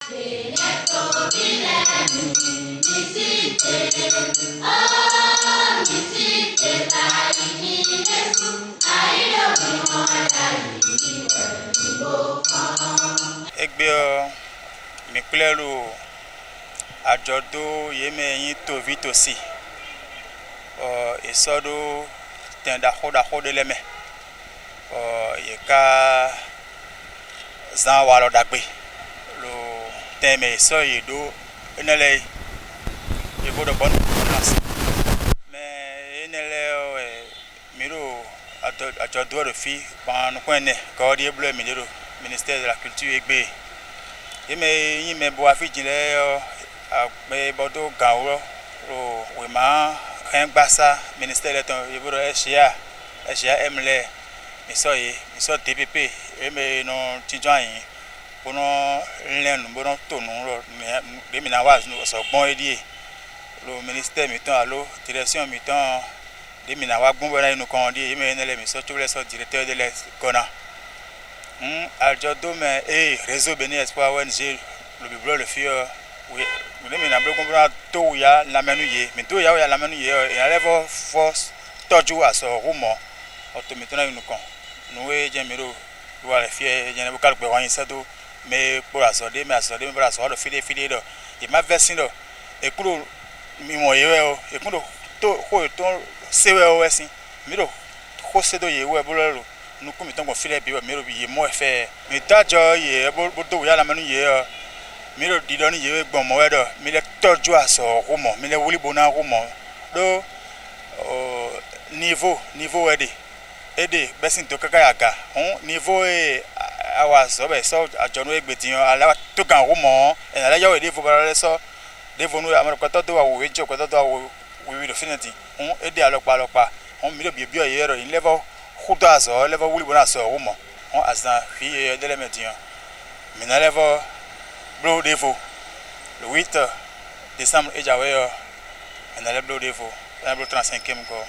Egbe mi plero ajodo yeme yin to vite aussi esodo tenda khoda de leme yeka zan walo dagbe lo teme so yedo enele yebodo bonne gouvernance mais enele miro ajodo de fi ban kwene ko di bleu minero ministère de la culture egbe yeme yime bo afijile agbe bodo gawo ro we ma kan gbasa ministère de ton yebodo eshia emle miso DPP eme no tijan yin bono lenu bono tonu ro de mina wa no so gbon edie lo ministère mi ton alo direction mi ton de mina wa gbon bora inu kan die eme nele miso chule so directeur de l'École aljodo me réseau BENIN espoir ONG le biblo le fio oui de mina blo gbon to ya la menu ye mi to ya la menu ye ya level force toju aso rumo automitona inu kan noé jemiro wa le fie jene bokal gbe wan sado me pour asode me pour asode fide do e ma version do e kuro mi mo yewe o e kuro to ko to sewe o esin mi do ko sedo yewe boloro nu ku mi ton go file bi mi ro bi ye mo efe mi dajo ye bo do ya la manu ye mi ro di do ni yewe gbon mo we do mi le toju aso rumo mi le wuli bona rumo do niveau ede ede besin to kaka yaga niveau awa so be so ajonu egbetiyan ala to kan rumo en ala yawo ede fo bara so de vonu amaro kwato do awo ejo kwato do awo we do finity ede alopa mi do bi oyero in level khuda so level wuli bona so rumo azan fi de lemetiyan mi na level bro devo le 8 décembre ejawe en ala bro devo en bro 35e ko